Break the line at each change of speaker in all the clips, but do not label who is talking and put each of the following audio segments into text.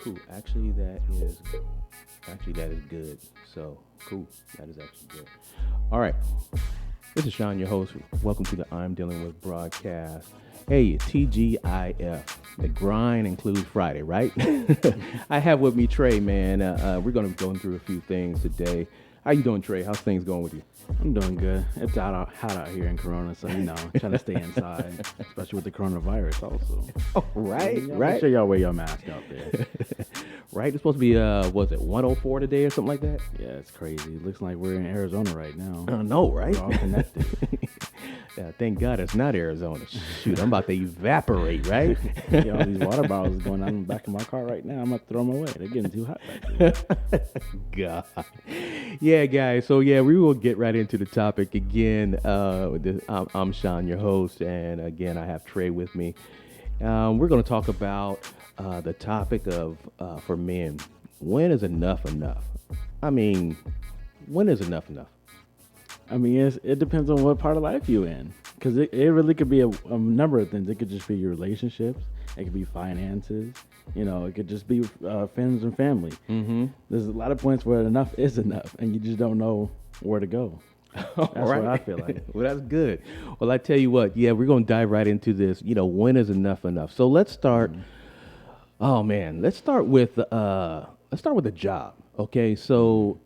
Cool. Actually that is good. So cool. That is actually good. All right. This is Sean, your host. Welcome to the I'm Dealing with broadcast. Hey, TGIF. The grind includes Friday, right? I have with me Trey, man. We're going to be going through a few things today. How you doing, Trey? How's things going with you?
I'm doing good. It's hot out here in Corona, so trying to stay inside, especially with the coronavirus. Also,
Oh, right,
Make
right.
sure y'all wear your mask out there.
Right? It's supposed to be, was it 104 today or something like that?
Yeah, it's crazy. Looks like we're in Arizona right now.
I know, right?
We're all connected.
Yeah, thank God it's not Arizona. Shoot, I'm about to evaporate, right?
Yeah, all these water bottles going on in the back of my car right now. I'm gonna throw them away. They're getting too hot back there.
God. Yeah, guys. So, yeah, we will get right into the topic again. I'm Sean, your host. And again, I have Trey with me. We're going to talk about the topic of, for men, when is enough enough? I mean, when is enough enough?
I mean, it depends on what part of life you're in, because it really could be a number of things. It could just be your relationships. It could be finances. It could just be friends and family.
Mm-hmm.
There's a lot of points where enough is enough, and you just don't know where to go. That's what I feel like.
Well, that's good. Well, I tell you what, yeah, we're going to dive right into this. When is enough enough? So let's start. Oh man, let's start with the job. Okay, so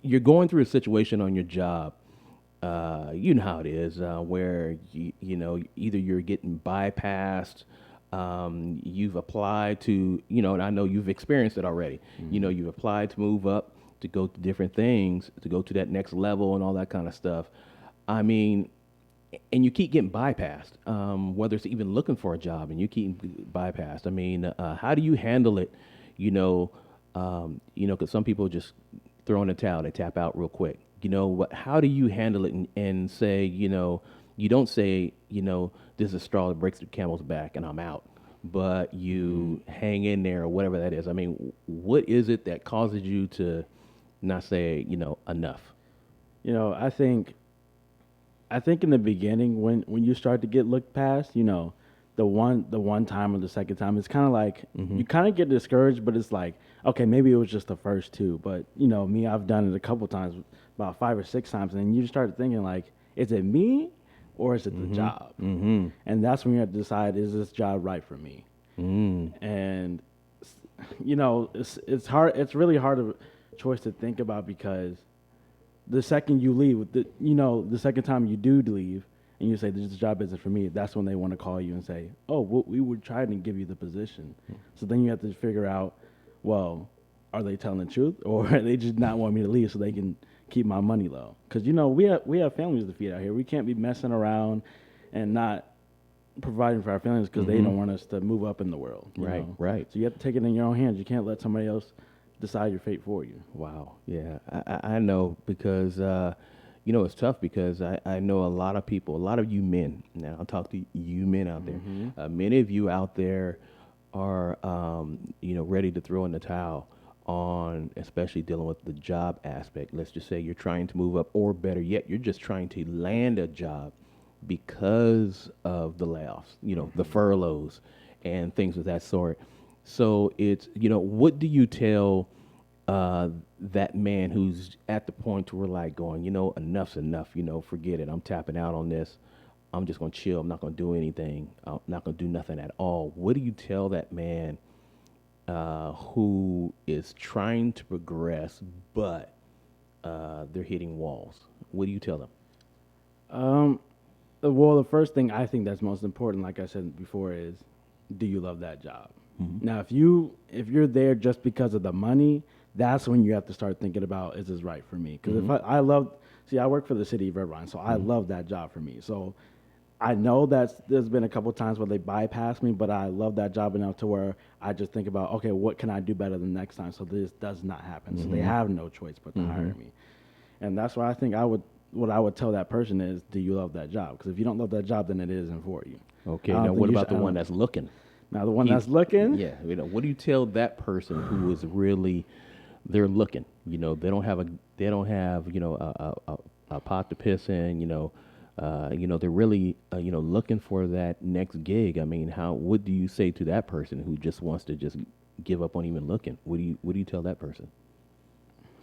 you're going through a situation on your job. You know how it is, where either you're getting bypassed. You've applied to, and I know you've experienced it already. You've applied to move up, to go to different things, to go to that next level and all that kind of stuff. I mean, and you keep getting bypassed, whether it's even looking for a job and you keep bypassed. I mean, how do you handle it? Because some people just throw in the towel, they tap out real quick. How do you handle it and say, you don't say, this is a straw that breaks the camel's back and I'm out, but you hang in there or whatever that is. I mean, what is it that causes you to not say, enough?
I think in the beginning when you start to get looked past, the one time or the second time, it's kind of like you kind of get discouraged, but it's like, okay, maybe it was just the first two, but me, I've done it a couple times, about 5 or 6 times, and then you start thinking like, is it me or is it the job?
Mm-hmm.
And that's when you have to decide, is this job right for me? And it's hard. It's really hard of a choice to think about, because the second you leave, the second time you do leave, and you say this job isn't for me, that's when they want to call you and say, oh, we were trying to give you the position. So then you have to figure out, well, are they telling the truth, or are they just not wanting me to leave so they can keep my money low? Because we have families to feed out here. We can't be messing around and not providing for our families because they don't want us to move up in the world.
Right, right.
So you have to take it in your own hands. You can't let somebody else decide your fate for you.
Wow. Yeah, I know, because, it's tough, because I know a lot of people, a lot of you men. Now, I'll talk to you men out there. Many of you out there are, ready to throw in the towel on, especially dealing with the job aspect. Let's just say you're trying to move up, or better yet, you're just trying to land a job because of the layoffs, the furloughs and things of that sort. So it's, what do you tell that man who's at the point where we're like going, enough's enough, forget it. I'm tapping out on this. I'm just going to chill. I'm not going to do anything. I'm not going to do nothing at all. What do you tell that man who is trying to progress, but they're hitting walls? What do you tell them?
Well, the first thing I think that's most important, like I said before, is, do you love that job? Now, if you're there just because of the money, that's when you have to start thinking about, is this right for me? Because if I work for the city of Irvine, so I love that job for me. So I know there's been a couple times where they bypass me, but I love that job enough to where I just think about, okay, what can I do better the next time so this does not happen? So they have no choice but to hire me. And that's why I think what I would tell that person is, do you love that job? Because if you don't love that job, then it isn't for you.
Okay, now what about the one that's looking?
Now, the one that's looking?
Yeah, what do you tell that person who is really, they're looking, they don't have a pot to piss in, they're really, looking for that next gig. I mean, what do you say to that person who just wants to just give up on even looking, what do you tell that person?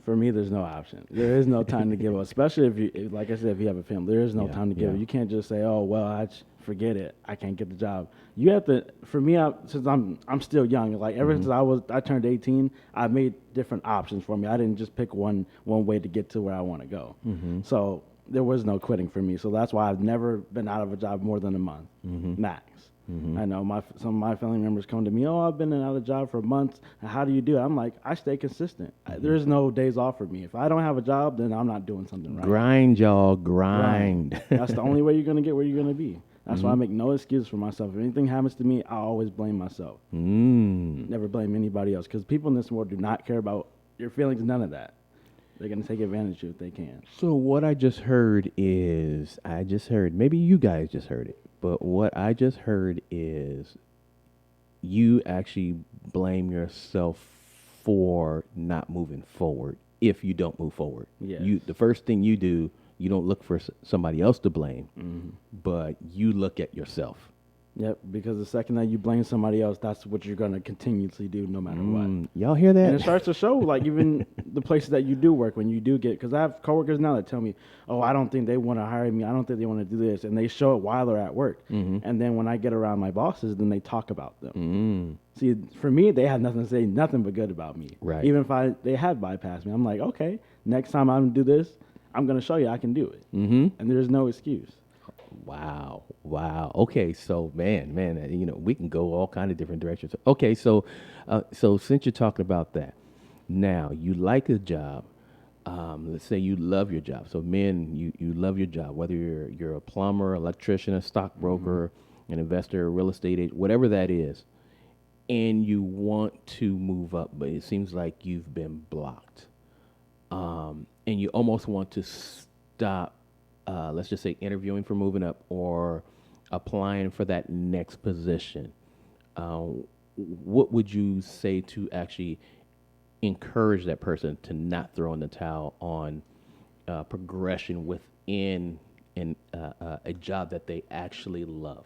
For me, there's no option. There is no time to give up, especially like I said, if you have a family, there is no
Yeah,
time to give
yeah.
up. You can't just say, "Oh, well, forget it. I can't get the job." You have to. For me, since I'm still young, like ever since I turned 18, I made different options for me. I didn't just pick one way to get to where I want to go. So there was no quitting for me. So that's why I've never been out of a job more than a month max. I know some of my family members come to me, "Oh, I've been out of a job for months. How do you do it?" I'm like, I stay consistent. There's no days off for me. If I don't have a job, then I'm not doing something right.
Grind, y'all,
Grind.
grind.
That's the only way you're gonna get where you're gonna be. That's why I make no excuse for myself. If anything happens to me, I always blame myself. Never blame anybody else, because people in this world do not care about your feelings. None of that. They're gonna take advantage of you if they can.
So what I just heard maybe you guys just heard it, but what I just heard is you actually blame yourself for not moving forward if you don't move forward.
Yes.
The first thing you do, you don't look for somebody else to blame, but you look at yourself.
Yep, because the second that you blame somebody else, that's what you're gonna continuously do no matter what.
Y'all hear that?
And it starts to show, like, even the places that you do work, when you do get, because I have coworkers now that tell me, "Oh, I don't think they want to hire me. I don't think they want to do this," and they show it while they're at work. And then when I get around my bosses, then they talk about them. See, for me, they had nothing to say, nothing but good about me.
Right.
Even if they had bypassed me, I'm like, okay, next time I'm gonna do this, I'm gonna show you I can do it. And there's no excuse.
Wow. Okay, so man, we can go all kind of different directions. Okay, so since you're talking about that, now you like a job. Let's say you love your job. So men, you love your job, whether you're a plumber, electrician, a stockbroker, an investor, a real estate agent, whatever that is, and you want to move up, but it seems like you've been blocked, and you almost want to stop. Let's just say interviewing for moving up or applying for that next position. What would you say to actually encourage that person to not throw in the towel on progression within a job that they actually love?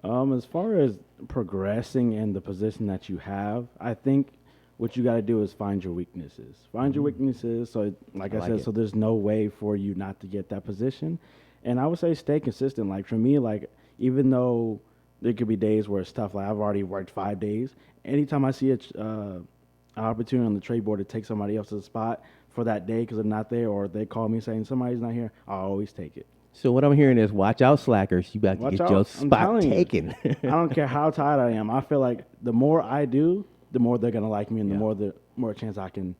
As far as progressing in the position that you have, I think what you got to do is find your weaknesses. Find your weaknesses. So, like I said, so there's no way for you not to get that position. And I would say stay consistent. Like for me, like even though there could be days where it's tough, like I've already worked 5 days. Anytime I see an opportunity on the trade board to take somebody else's spot for that day because I'm not there, or they call me saying somebody's not here, I always take it.
So what I'm hearing is, watch out, slackers. You about to get your spot taken.
I don't care how tired I am. I feel like the more I do, the more they're gonna like me, and the more chance I can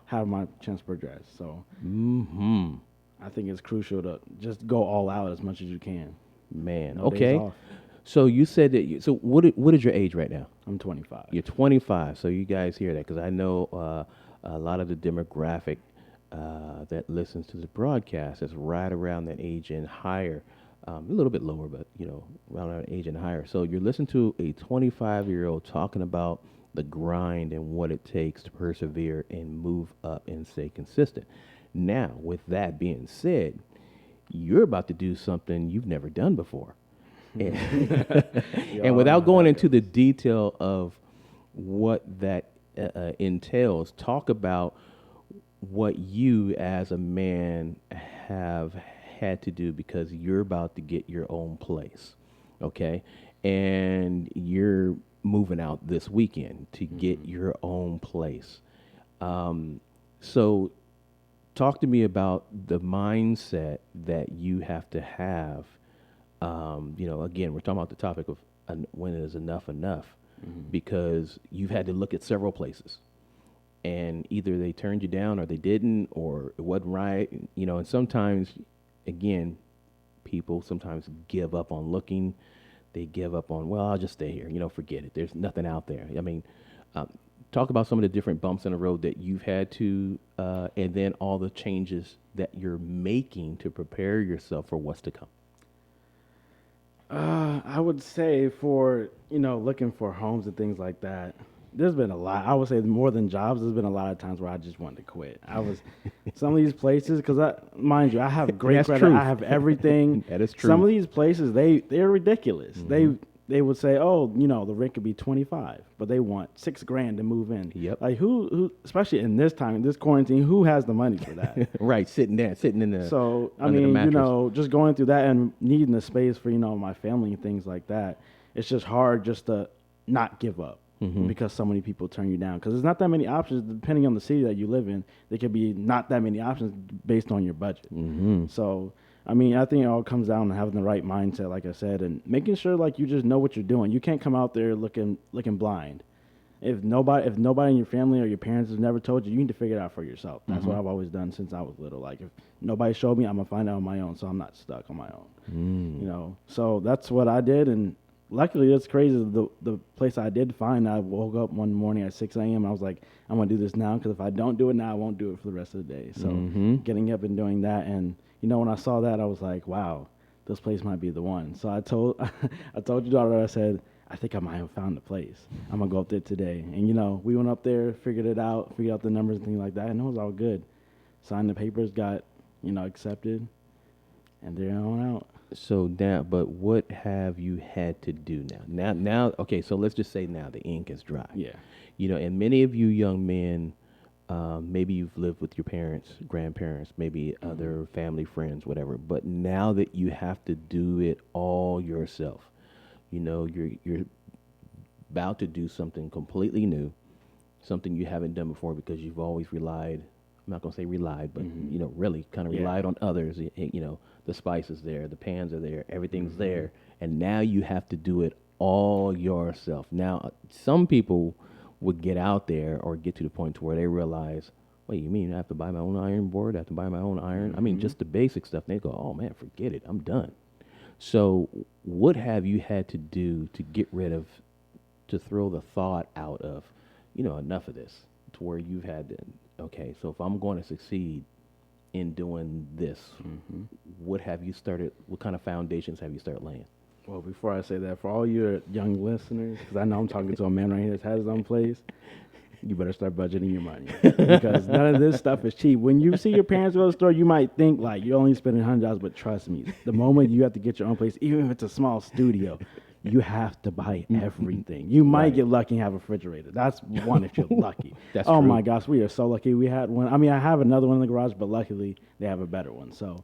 have my chance to progress. So I think it's crucial to just go all out as much as you can.
Man,
No
okay.
days off.
So you said that. So what is your age right now?
I'm 25.
You're 25. So you guys hear that, because I know a lot of the demographic that listens to the broadcast is right around that age and higher. A little bit lower, but around that age and higher. So you're listening to a 25-year-old talking about the grind and what it takes to persevere and move up and stay consistent. Now, with that being said, you're about to do something you've never done before. And without going into the detail of what that entails, talk about what you as a man have had to do, because you're about to get your own place, okay? And you're moving out this weekend to get your own place. So talk to me about the mindset that you have to have. Again, we're talking about the topic of when is enough, because you've had to look at several places, and either they turned you down or they didn't, or it wasn't right. And sometimes, again, people sometimes give up on looking. They give up on, well, I'll just stay here. Forget it. There's nothing out there. I mean, talk about some of the different bumps in the road that you've had to, and then all the changes that you're making to prepare yourself for what's to come.
I would say for, looking for homes and things like that, there's been a lot. I would say more than jobs, there's been a lot of times where I just wanted to quit. Some of these places, because mind you, I have great credit.
True.
I have everything.
That is true.
Some of these places, they're ridiculous. they would say, "Oh, the rent could be 25, but they want 6 grand to move in."
Yep.
Like who, especially in this time, in this quarantine, who has the money for that?
Right, sitting there, sitting in the
So I
under the
mean,
mattress.
just going through that and needing the space for my family and things like that. It's just hard just to not give up because so many people turn you down. Because there's not that many options depending on the city that you live in. There could be not that many options based on your budget. So I mean, I think it all comes down to having the right mindset, like I said, and making sure like you just know what you're doing. You can't come out there looking blind. If nobody in your family or your parents has never told you, you need to figure it out for yourself. That's what I've always done since I was little. Like if nobody showed me, I'm gonna find out on my own, so I'm not stuck on my own. So that's what I did, and luckily it's crazy. The place I did find, I woke up one morning at 6 a.m. and I was like, I'm gonna do this now, because if I don't do it now, I won't do it for the rest of the day. So getting up and doing that, and when I saw that, I was like, wow, this place might be the one. So I told I told your daughter, I said, I think I might have found the place. I'm gonna go up there today. And we went up there, figured out the numbers and things like that, and it was all good. Signed the papers, got accepted, and they're on out.
So now, but what have you had to do now? Okay, so let's just say now the ink is dry.
Yeah.
And many of you young men, maybe you've lived with your parents, grandparents, maybe other family, friends, whatever. But now that you have to do it all yourself, you're about to do something completely new, something you haven't done before because you've always relied. I'm not gonna say relied, but really kind of relied on others. The spices there, the pans are there, everything's there, and now you have to do it all yourself. Now, some people would get out there or get to the point to where they realize, wait, you mean I have to buy my own iron board? I have to buy my own iron? I mean, just the basic stuff. And they go, oh man, forget it, I'm done. So, what have you had to do to get rid of, to throw the thought out of, enough of this, to where you've had to, okay, so if I'm going to succeed in doing this, what have you started? What kind of foundations have you started laying?
Well, before I say that, for all your young listeners, because I know I'm talking to a man right here that has his own place, you better start budgeting your money, because none of this stuff is cheap. When you see your parents go to the store, you might think like you're only spending $100, but trust me, the moment you have to get your own place, even if it's a small studio, you have to buy everything. You might get lucky and have a refrigerator. That's one if you're lucky.
That's
oh
true.
my gosh, we are so lucky. We had one. I mean, I have another one in the garage, but luckily they have a better one. So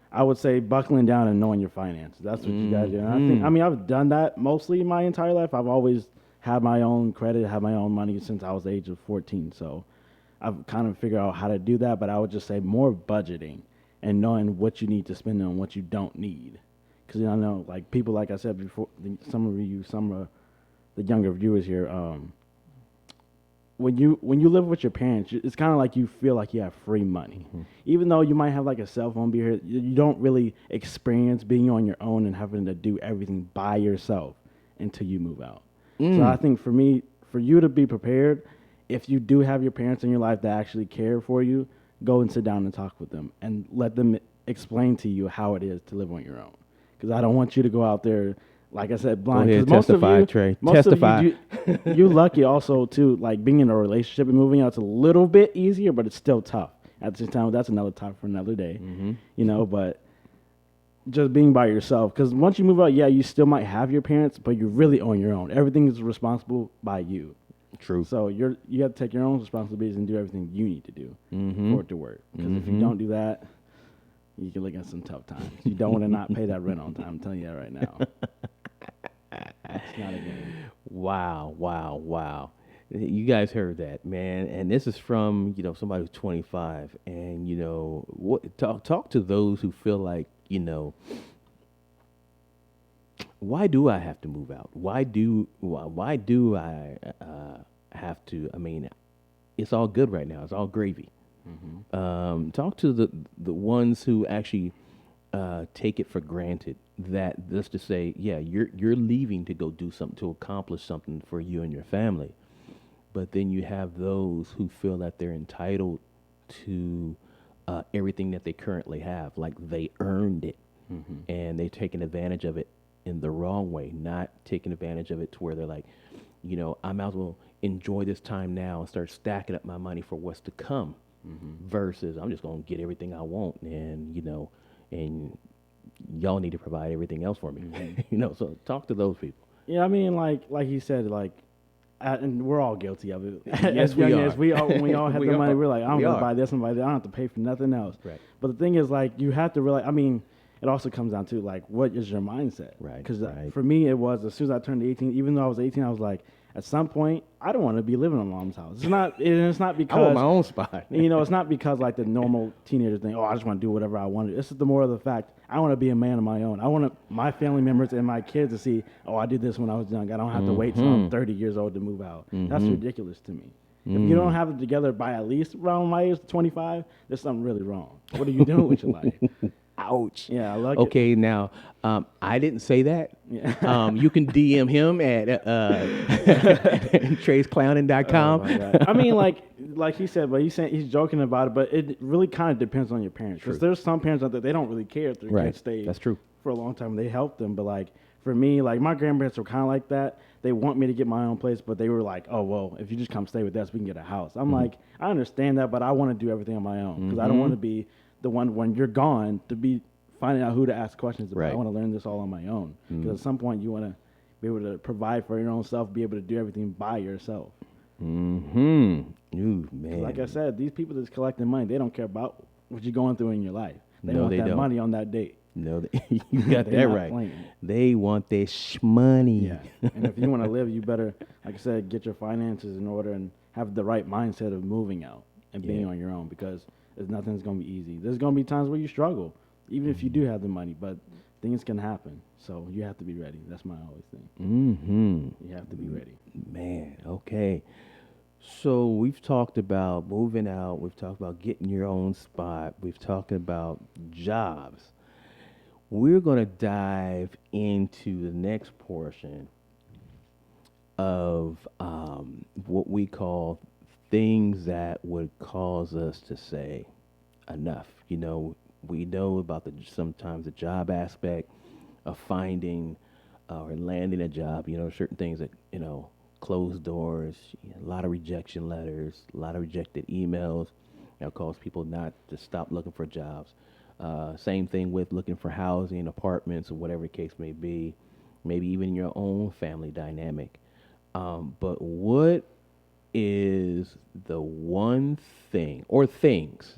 I would say buckling down and knowing your finances. That's what you guys do. And I've done that mostly my entire life. I've always had my own credit, had my own money since I was the age of 14. So I've kind of figured out how to do that. But I would just say more budgeting and knowing what you need to spend on what you don't need. Because I know, like people, like I said before, some of the younger viewers here, when you live with your parents, it's kind of like you feel like you have free money. Even though you might have like a cell phone be here, you don't really experience being on your own and having to do everything by yourself until you move out. So I think for you to be prepared, if you do have your parents in your life that actually care for you, go and sit down and talk with them and let them explain to you how it is to live on your own. Because I don't want you to go out there, like I said, blind.
Go ahead,
most
testify,
of you,
Trey.
Most
Testify.
Of you're lucky also, too, like being in a relationship and moving out is a little bit easier, but it's still tough. At the same time, that's another topic for another day, but just being by yourself. Because once you move out, you still might have your parents, but you're really on your own. Everything is responsible by you.
True.
So you have to take your own responsibilities and do everything you need to do for it to work. Because if you don't do that, you can look at some tough times. You don't want to not pay that rent on time. I'm telling you that right now. It's not a game.
Wow. You guys heard that, man. And this is from, somebody who's 25. And, talk to those who feel like, why do I have to move out? Why do I have to? I mean, it's all good right now. It's all gravy. Talk to the ones who actually take it for granted that just to say, you're leaving to go do something, to accomplish something for you and your family, but then you have those who feel that they're entitled to everything that they currently have, like they earned it, and they're taking advantage of it in the wrong way, not taking advantage of it to where they're like, I might as well enjoy this time now and start stacking up my money for what's to come. Versus I'm just going to get everything I want, and and y'all need to provide everything else for me. So talk to those people.
Yeah, I mean, like he said, like, and we're all guilty of it.
Yes,
As
we
young
are.
as we all, when we all have
We
the money,
are.
we're like, I'm
We
gonna
are.
buy this and buy that. I don't have to pay for nothing else.
Right.
But the thing is, like, you have to realize. I mean, it also comes down to like, what is your mindset?
Right,
Because
right.
for me, it was as soon as I turned 18. Even though I was 18, I was like, at some point, I don't want to be living in mom's house. It's not. It's not because
I want my own spot.
it's not because like the normal teenager thing. Oh, I just want to do whatever I want to. This is the more of the fact. I want to be a man of my own. I want my family members and my kids to see. Oh, I did this when I was young. I don't have to wait till I'm 30 years old to move out. That's ridiculous to me. If you don't have it together by at least around my age, 25, there's something really wrong. What are you doing with your life?
Ouch.
Yeah, I like it.
Okay, now I didn't say that.
Yeah.
You can DM him at TreysClowning.com.
Oh my God. I mean, like he said, but he's joking about it. But it really kind of depends on your parents. Because there's some parents out there, they don't really care if their
Right.
kids stay
That's true.
for a long time. They help them. But like for me, like my grandparents were kind of like that. They want me to get my own place, but they were like, oh well, if you just come stay with us, we can get a house. I'm like, I understand that, but I want to do everything on my own because I don't want to be the one when you're gone to be finding out who to ask questions about.
Right.
I want to learn this all on my own because at some point you want to be able to provide for your own self, be able to do everything by yourself.
Mm-hmm. Ooh, man.
Like I said, these people that's collecting money, they don't care about what you're going through in your life. They
No,
want
they
that
don't.
money on that date.
No, you got
They're
that
not
right.
playing.
They want their money.
Yeah. And if you want to live, you better, like I said, get your finances in order and have the right mindset of moving out and being on your own because nothing's going to be easy. There's going to be times where you struggle, even if you do have the money, but things can happen. So you have to be ready. That's my always thing.
Mm-hmm.
You have to be ready.
Man, okay. So we've talked about moving out. We've talked about getting your own spot. We've talked about jobs. We're going to dive into the next portion of what we call things that would cause us to say enough. You know, we know about sometimes the job aspect of finding or landing a job. You know, certain things that, closed doors, a lot of rejection letters, a lot of rejected emails. Cause people not to stop looking for jobs. Same thing with looking for housing, apartments, or whatever the case may be. Maybe even your own family dynamic. But what is the one thing or things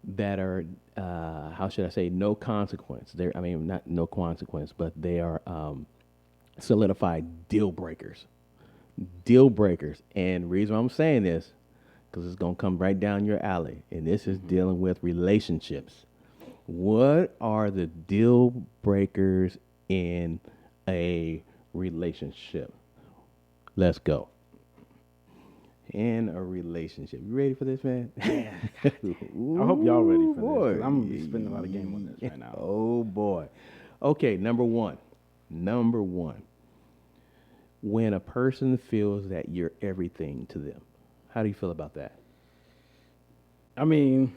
that are, how should I say, no consequence? Not no consequence, but they are solidified deal breakers. Deal breakers. And the reason I'm saying this, because it's going to come right down your alley. And this is dealing with relationships. What are the deal breakers in a relationship? Let's go. In a relationship. You ready for this, man?
Yeah. I hope y'all ready for
boy.
this. 'Cause I'm going to be spending a lot of game on this right now.
Oh, boy. Okay, number one. When a person feels that you're everything to them. How do you feel about that?
I mean,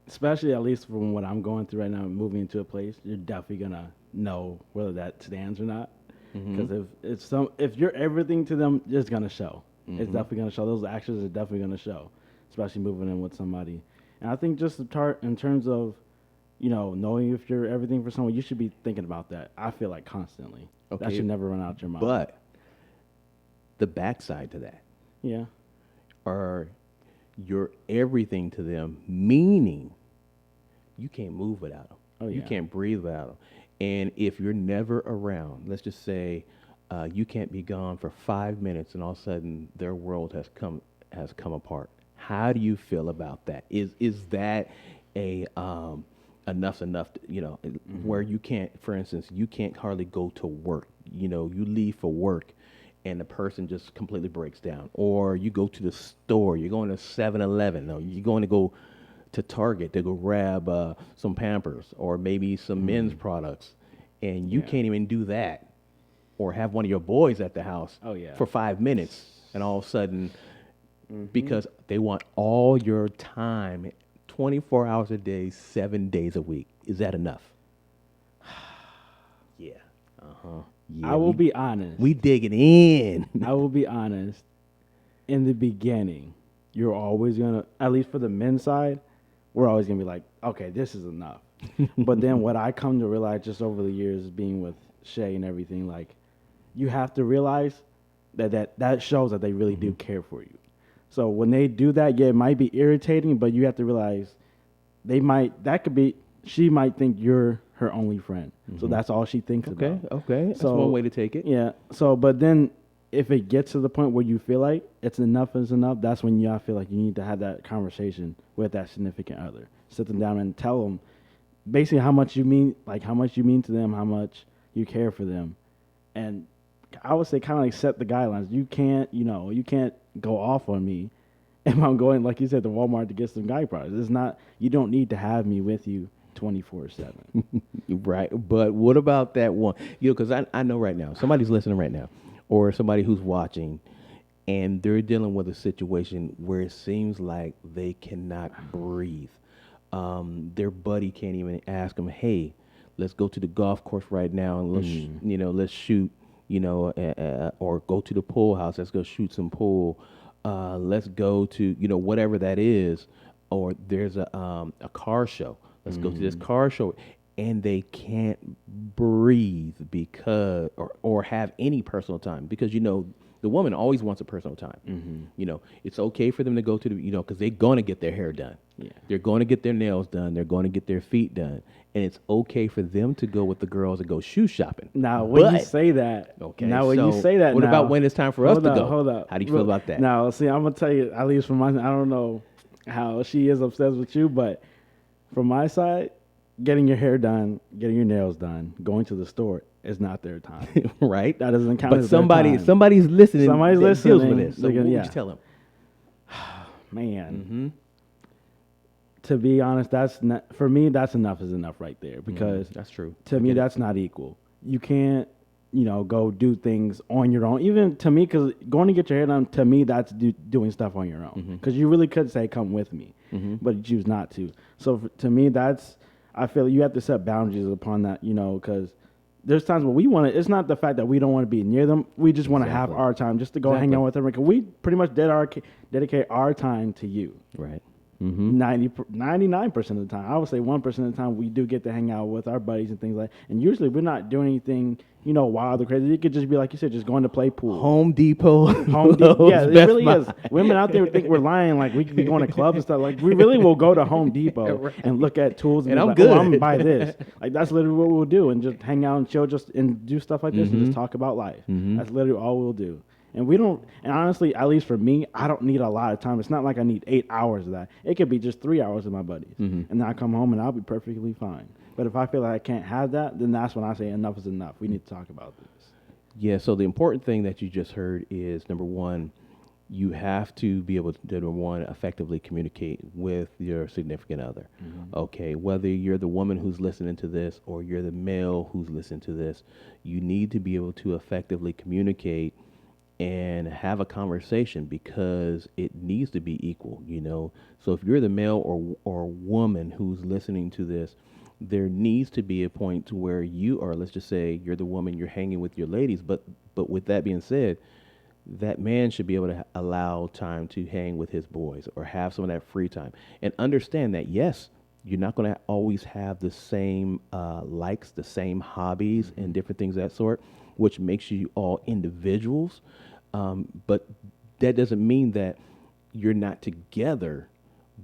especially at least from what I'm going through right now, moving into a place, you're definitely going to know whether that stands or not. Because if you're everything to them, it's going to show. It's definitely going to show. Those actions are definitely going to show, especially moving in with somebody. And I think just in terms of, knowing if you're everything for someone, you should be thinking about that. I feel like constantly.
Okay.
That should never run out your mind.
But the backside to that
yeah.
are you're everything to them, meaning you can't move without them.
Oh,
You
yeah.
can't breathe without them. And if you're never around, let's just say you can't be gone for 5 minutes and all of a sudden their world has come apart. How do you feel about that? Is that a enough's enough, where you can't, for instance, you can't hardly go to work. You leave for work and the person just completely breaks down. Or you go to the store, you're going to 7-Eleven, or you're going to go to Target to go grab some Pampers or maybe some men's products, and you can't even do that. Or have one of your boys at the house for 5 minutes, and all of a sudden, because they want all your time, 24 hours a day, 7 days a week. Is that enough? Yeah. Yeah,
I will be honest.
We digging in.
I will be honest. In the beginning, you're always going to, at least for the men's side, we're always going to be like, okay, this is enough. But then what I come to realize just over the years being with Shay and everything, like you have to realize that shows that they really do care for you. So when they do that, yeah, it might be irritating, but you have to realize she might think you're her only friend. So that's all she thinks about.
Okay. That's
So
one way to take it.
yeah. So but then if it gets to the point where you feel like it's enough is enough, that's when I feel like you need to have that conversation with that significant other. Sit them down and tell them basically how much you mean to them, how much you care for them, and I would say kind of like set the guidelines. You can't go off on me if I'm going, like you said, to Walmart to get some guy products. It's not, you don't need to have me with you 24/7.
Right. But what about that one? Because I know right now, somebody's listening right now, or somebody who's watching, and they're dealing with a situation where it seems like they cannot breathe. Their buddy can't even ask them, "Hey, let's go to the golf course right now and let's shoot, or go to the pool house. Let's go shoot some pool. Let's go to whatever that is, or there's a car show. Let's go to this car show." And they can't breathe because or have any personal time because the woman always wants a personal time. It's okay for them to go to because they're going to get their hair done.
Yeah.
They're going to get their nails done. They're going to get their feet done. And it's okay for them to go with the girls and go shoe shopping.
Now, when you say that,
okay, what about when it's time for us to go?
Hold up.
How do you feel about that?
Now, see, I'm going to tell you, at least from my I don't know how she is obsessed with you, but from my side, getting your hair done, getting your nails done, going to the store is not their time.
Right?
That doesn't count
but
as their time.
somebody's listening.
Somebody's
that
listening.
Deals with this. So what would you tell them?
Man. To be honest, that's not, for me, that's enough is enough right there because
that's true.
To me, that's not equal. You can't, go do things on your own. Even to me, because going to get your hair done, to me, that's doing stuff on your own. Because you really could say, come with me, but you choose not to. So to me, I feel you have to set boundaries upon that, because there's times where we want to, it's not the fact that we don't want to be near them. We just want to have our time just to go hang out with them. Because we pretty much dedicate our time to you.
Right.
99% of the time. I would say 1% of the time we do get to hang out with our buddies and things like that. And usually we're not doing anything, wild or crazy. It could just be, like you said, just going to play pool.
Home Depot.
Yeah, it really is. Women out there think we're lying. Like, we could be going to clubs and stuff. Like, we really will go to Home Depot and look at tools and be like, oh, I'm going to buy this. Like, that's literally what we'll do. And just hang out and chill and do stuff like this and just talk about life. That's literally all we'll do. And and honestly, at least for me, I don't need a lot of time. It's not like I need 8 hours of that. It could be just 3 hours with my buddies. And then I come home and I'll be perfectly fine. But if I feel like I can't have that, then that's when I say enough is enough. We need to talk about this.
Yeah, so the important thing that you just heard is, number one, you have to be able to, effectively communicate with your significant other. Okay, whether you're the woman who's listening to this or you're the male who's listening to this, you need to be able to effectively communicate and have a conversation because it needs to be equal, So if you're the male or woman who's listening to this, there needs to be a point to where you are, let's just say you're the woman, you're hanging with your ladies, but with that being said, that man should be able to allow time to hang with his boys or have some of that free time and understand that, yes, you're not going to always have the same likes, the same hobbies and different things of that sort, which makes you all individuals. But that doesn't mean that you're not together,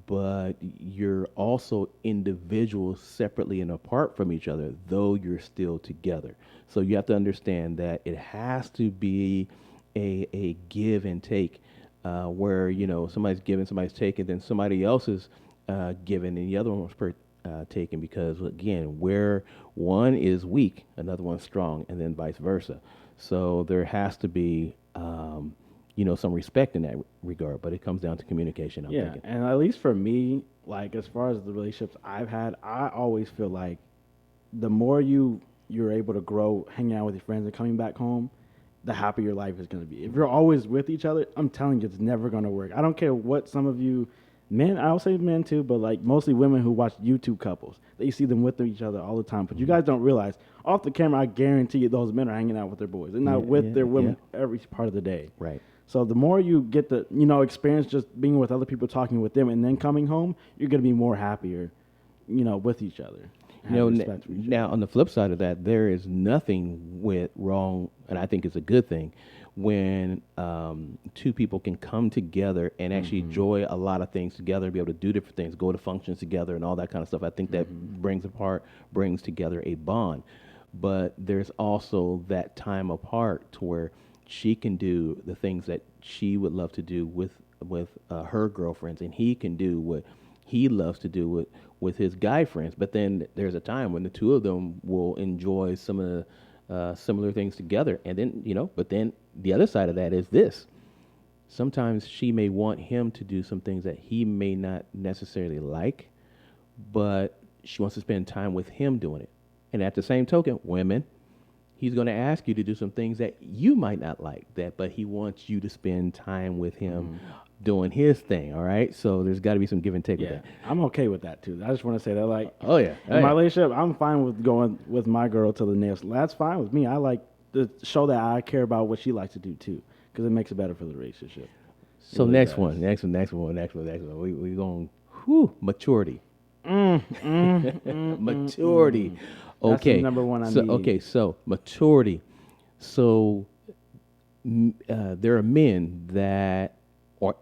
but you're also individuals separately and apart from each other, though you're still together. So you have to understand that it has to be a give and take, where, somebody's giving, somebody's taking, then somebody else is giving, and the other one was taken, because, again, where one is weak, another one's strong, and then vice versa. So there has to be some respect in that regard, but it comes down to communication. I'm thinking.
And at least for me, like as far as the relationships I've had, I always feel like the more you're able to grow, hanging out with your friends and coming back home, the happier your life is going to be. If you're always with each other, I'm telling you, it's never going to work. I don't care what some of you men, I'll say men too, but like mostly women who watch YouTube couples, that you see them with each other all the time. But you guys don't realize, off the camera, I guarantee you those men are hanging out with their boys. They're not with their women every part of the day.
Right.
So the more you get to, experience just being with other people, talking with them, and then coming home, you're going to be more happier, with each other. have respect for each other.
Now on the flip side of that, there is nothing with wrong, and I think it's a good thing when two people can come together and actually enjoy a lot of things together, be able to do different things, go to functions together, and all that kind of stuff. I think that brings together a bond. But there's also that time apart to where she can do the things that she would love to do with her girlfriends, and he can do what he loves to do with his guy friends. But then there's a time when the two of them will enjoy some of the similar things together, and then But then the other side of that is this: sometimes she may want him to do some things that he may not necessarily like, but she wants to spend time with him doing it. And at the same token, women, he's going to ask you to do some things that you might not like, but he wants you to spend time with him doing his thing. All right, so there's got to be some give and take with
Yeah,
that.
I'm okay with that too. I just want to say that, like,
Oh yeah,
in my relationship, I'm fine with going with my girl till the nails. That's fine with me. I like to show that I care about what she likes to do too, because it makes it better for the relationship.
So
really
next
does.
one. We going maturity. Maturity.
That's the
Okay.
number one I
so
need.
okay, so maturity. So there are men that or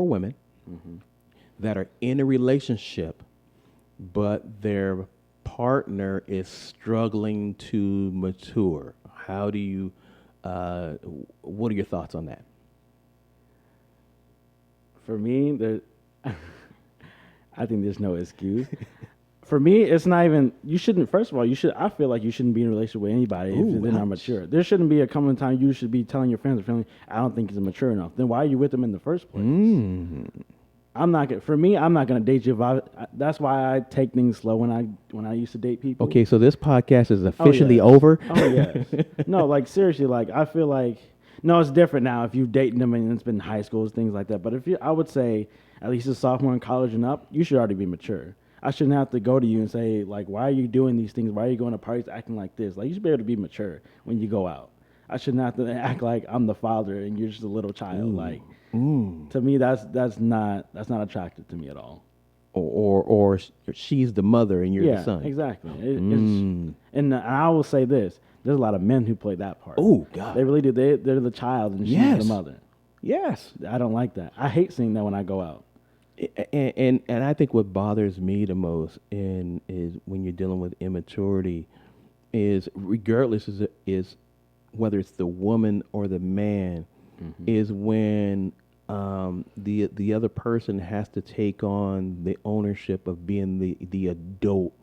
women that are in a relationship, but their partner is struggling to mature. How do you? What are your thoughts on that?
For me, I think there's no excuse. For me, it's not even. You shouldn't. First of all, you should. I feel like you shouldn't be in a relationship with anybody
Ooh,
if they're not
ouch.
mature. There shouldn't be a common time you should be telling your friends or family, "I don't think he's mature enough." Then why are you with him in the first place? I'm not gonna. For me, I'm not gonna date you. That's why I take things slow when I used to date people.
Okay, so this podcast is
Oh,
officially
yes.
over.
Oh yes. No, like seriously, like I feel like no, it's different now. If you've dated them and it's been high schools, things like that. But if you, I would say at least a sophomore in college and up, you should already be mature. I shouldn't have to go to you and say like, why are you doing these things? Why are you going to parties acting like this? Like you should be able to be mature when you go out. I shouldn't have to act like I'm the father and you're just a little child. Like to me, that's not attractive to me at all.
Or she's the mother and you're
Yeah,
the son.
exactly. And I will say this: there's a lot of men who play that part.
Oh God.
They really do. They're the child and she's
Yes.
the mother.
Yes.
I don't like that. I hate seeing that when I go out.
And I think what bothers me the most is when you're dealing with immaturity is regardless is whether it's the woman or the man is when the other person has to take on the ownership of being the adult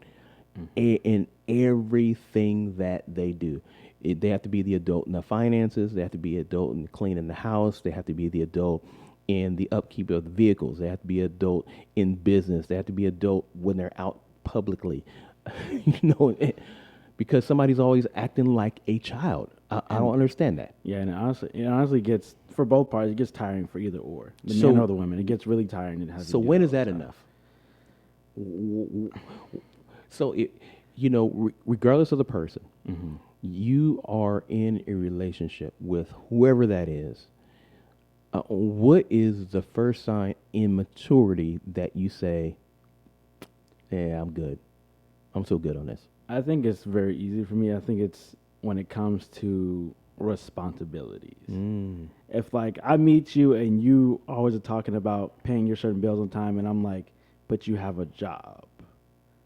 in everything that they do. They have to be the adult in the finances. They have to be adult in cleaning the house. They have to be the adult in the upkeep of the vehicles. They have to be adult in business. They have to be adult when they're out publicly. Because somebody's always acting like a child. I don't understand that.
Yeah, and it honestly gets for both parties. It gets tiring for either or the
So-
men or the women. It gets really tiring. It has to
So
do
when
that
is
all
that
the time.
enough? So regardless of the person, you are in a relationship with whoever that is. What is the first sign in maturity that you say, "Yeah, I'm good. I'm so good on this."
I think it's very easy for me. I think it's when it comes to responsibilities. If like I meet you and you always are talking about paying your certain bills on time, and I'm like, but you have a job,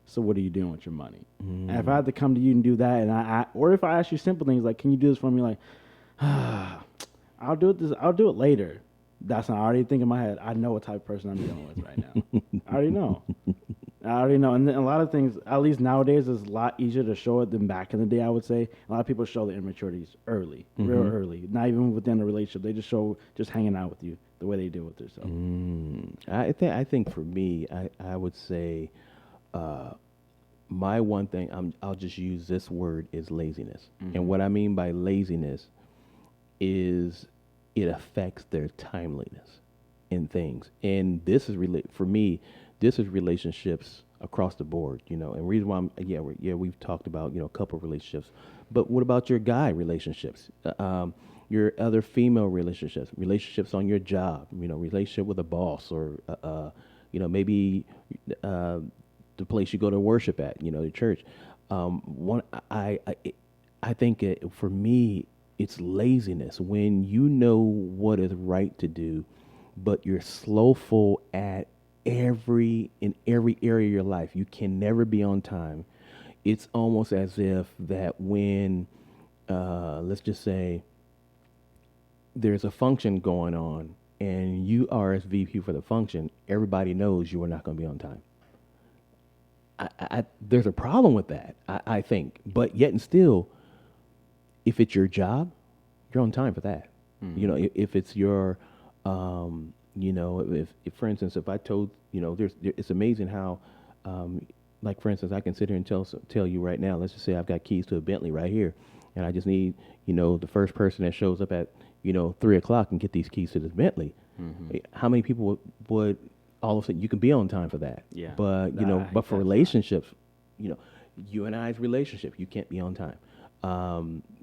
so what are you doing with your money? And if I had to come to you and do that, and or if I ask you simple things like, can you do this for me? Like, I'll do it. I'll do it later. That's not. I already think in my head. I know what type of person I'm dealing with right now. I already know. And then a lot of things, at least nowadays, is a lot easier to show it than back in the day. I would say a lot of people show the immaturities early, real early. Not even within a relationship, they just show just hanging out with you the way they deal with themselves.
I think for me, I would say, my one thing I'll just use this word is laziness, and what I mean by laziness is it affects their timeliness in things, and this is for me. This is relationships across the board, and reason why we've talked about, couple relationships, but what about your guy relationships, your other female relationships on your job, relationship with a boss or, maybe, the place you go to worship at, the church. One, I think for me, it's laziness when you know what is right to do, but you're slowful at in every area of your life. You can never be on time. It's almost as if that when, let's just say, there's a function going on and you RSVP for the function, everybody knows you are not going to be on time. There's a problem with that, I think. But yet and still, if it's your job, you're on time for that. If it's your, if for instance, if I told, it's amazing how, like for instance, I can sit here and tell you right now. Let's just say I've got keys to a Bentley right here, and I just need, the first person that shows up at, 3 o'clock and get these keys to this Bentley. How many people would all of a sudden you can be on time for that?
Yeah.
But but for relationships, you and I's relationship, you can't be on time.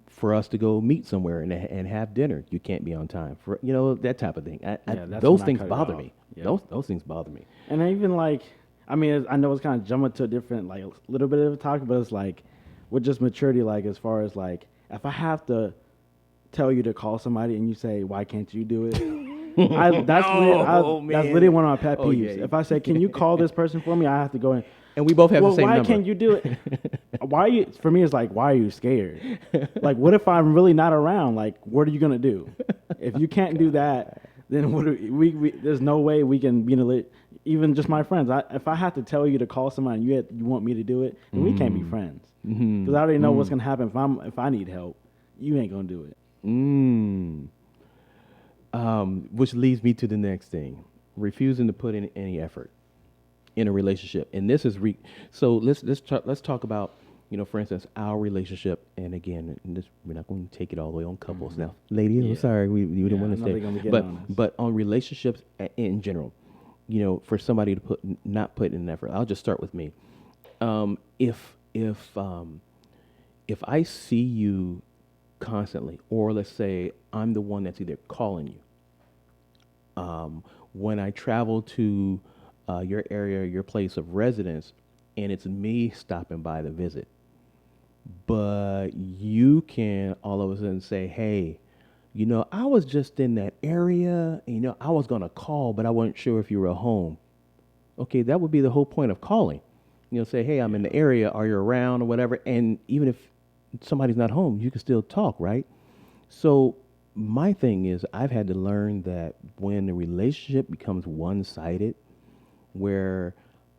For us to go meet somewhere and have dinner, you can't be on time. For that type of thing. Those things bother me. Yeah. Those things bother me.
And even like, I mean, I know it's kind of jumping to a different, like, little bit of a talk, but it's like, with just maturity, like, as far as like, if I have to tell you to call somebody and you say, why can't you do it? That's literally one of my pet peeves. If I say, can you call this person for me? I have to go in.
And we both have the same number.
Why can't you do it? For me, it's like, why are you scared? Like, what if I'm really not around? Like, what are you going to do? If you can't do that, then there's no way we can be even just my friends. If I have to tell you to call somebody and you want me to do it, then we can't be friends. Because I already know what's going to happen if I need help. You ain't going to do it.
Which leads me to the next thing: refusing to put in any effort in a relationship. And this is so let's talk about, for instance, our relationship. And again, we're not going to take it all the way on couples now, ladies. I'm sorry, we didn't want to stay, but on relationships in general, for somebody to not put in an effort. I'll just start with me. If I see you constantly, or let's say I'm the one that's either calling you, when I travel to your area, your place of residence, and it's me stopping by to visit, but you can all of a sudden say, hey, I was just in that area, and, I was going to call, but I wasn't sure if you were home. Okay, that would be the whole point of calling. Say, hey, I'm in the area, are you around, or whatever, and even if somebody's not home, you can still talk, right? So my thing is, I've had to learn that when the relationship becomes one-sided, where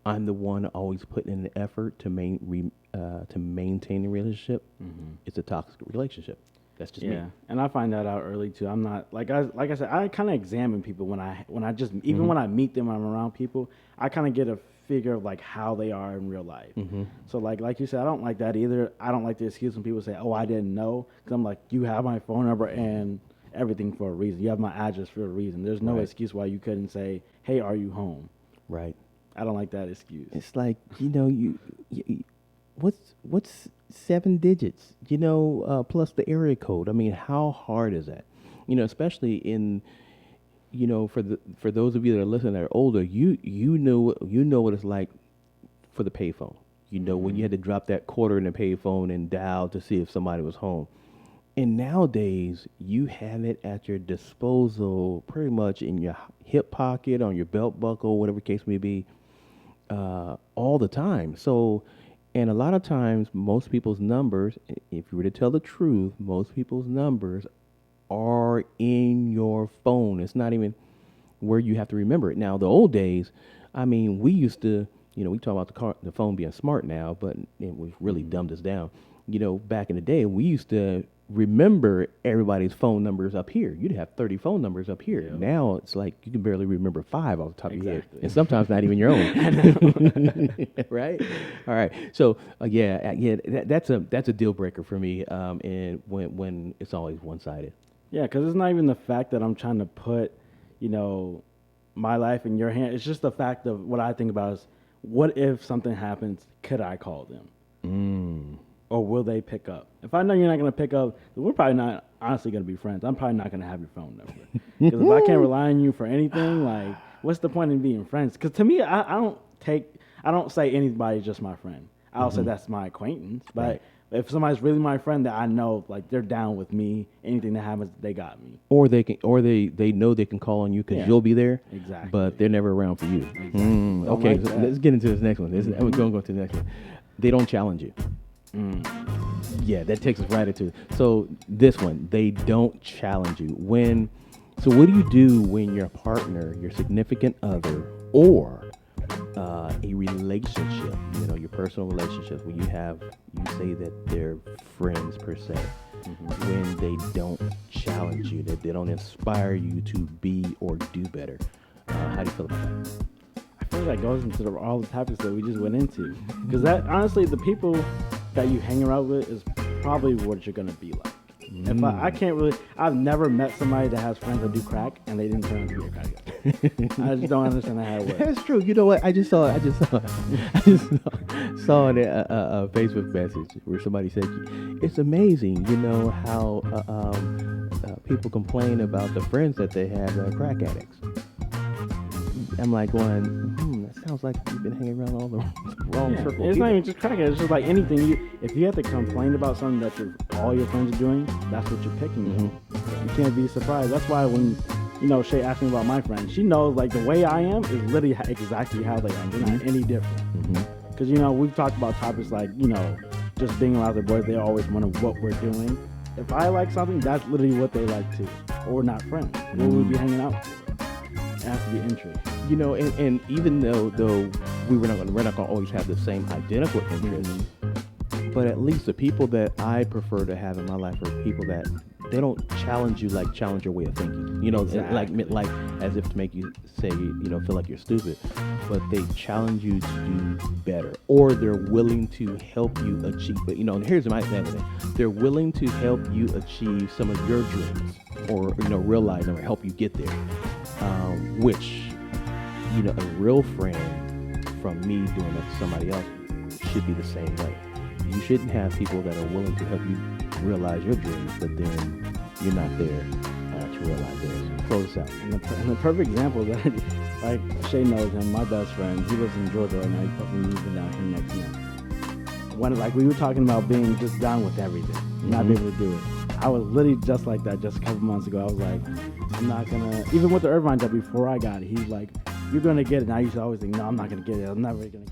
I'm the one always putting in the effort to maintain the relationship, it's a toxic relationship. That's just me.
And I find that out early too. I'm not like I said, I kind of examine people when I just even when I meet them, when I'm around people, I kind of get a figure of like how they are in real life. So like you said, I don't like that either. I don't like the excuse when people say, oh, I didn't know, because I'm like, you have my phone number and everything for a reason. You have my address for a reason. There's no excuse why you couldn't say, hey, are you home?
Right.
I don't like that excuse.
It's like, you what's 7 digits, plus the area code. I mean, how hard is that? Especially in, for those of you that are listening that are older, you know what it's like for the payphone. When you had to drop that quarter in the payphone and dial to see if somebody was home. And nowadays, you have it at your disposal, pretty much in your hip pocket, on your belt buckle, whatever case may be, all the time. So, and a lot of times, most people's numbers, if you were to tell the truth, most people's numbers are in your phone. It's not even where you have to remember it. Now, the old days, I mean, we used to, we talk about the phone being smart now, but it was really dumbed us down. Back in the day, we used to remember everybody's phone numbers up here. You'd have 30 phone numbers up here. Yeah. Now it's like you can barely remember 5 off the top of your head, and sometimes not even your own. Right? All right. So that's a deal breaker for me. And when it's always one-sided.
Yeah, because it's not even the fact that I'm trying to put, my life in your hand. It's just the fact of what I think about is, what if something happens? Could I call them? Or will they pick up? If I know you're not going to pick up, then we're probably not honestly going to be friends. I'm probably not going to have your phone number. Because if I can't rely on you for anything, like, what's the point in being friends? Because to me, I I don't say anybody's just my friend. I'll say that's my acquaintance. But
Right.
if somebody's really my friend that I know, like they're down with me, anything that happens, they got me.
Or they know they can call on you because
Yeah.
you'll be there.
Exactly.
But they're never around for you.
Exactly. Don't
Okay,
like
so
that.
let's get into this next one. We're going to go to the next one. They don't challenge you. Yeah, that takes us right into it. So this one, they don't challenge you. So what do you do when your partner, your significant other, or a relationship, your personal relationships, when you say that they're friends per se, when they don't challenge you, that they don't inspire you to be or do better? How do you feel about that?
I feel like that goes into all the topics that we just went into. Because that, honestly, the people that you hang around with is probably what you're going to be like. If I can't really, I've never met somebody that has friends that do crack and they didn't turn out to be a crack guy. I just don't understand how it works.
That's true. You know what? I just saw saw a Facebook message where somebody said, "It's amazing, how people complain about the friends that they have that are crack addicts." I'm like going, that sounds like you've been hanging around all the wrong circle.
It's not even just crack. It's just like anything. If you have to complain about something that all your friends are doing, that's what you're picking. You can't be surprised. That's why when Shay asked me about my friends, she knows like the way I am is literally exactly how they are. They're not any different. Because we've talked about topics like just being around the boys. They always wonder what we're doing. If I like something, that's literally what they like too. Or we're not friends. What would we be hanging out for? It has to be interest.
And even though we're not going to always have the same identical interests, but at least the people that I prefer to have in my life are people that they don't challenge you, like challenge your way of thinking.
Exactly.
like as if to make you say, feel like you're stupid, but they challenge you to do better, or they're willing to help you achieve. But here's my thing: they're willing to help you achieve some of your dreams, or realize them or help you get there. Which a real friend from me doing that to somebody else should be the same way. You shouldn't have people that are willing to help you realize your dreams, but then you're not there to realize theirs. Close this out.
And the perfect example that, like Shay knows him, my best friend, he lives in Georgia right now. He's probably moving down here next month. When we were talking about being just done with everything, not being able to do it. I was literally just like that just a couple months ago. I was like, I'm not gonna, even with the Irvine job before I got it, he's like, you're gonna get it. And I used to always think, no, I'm not gonna get it. I'm never gonna get it.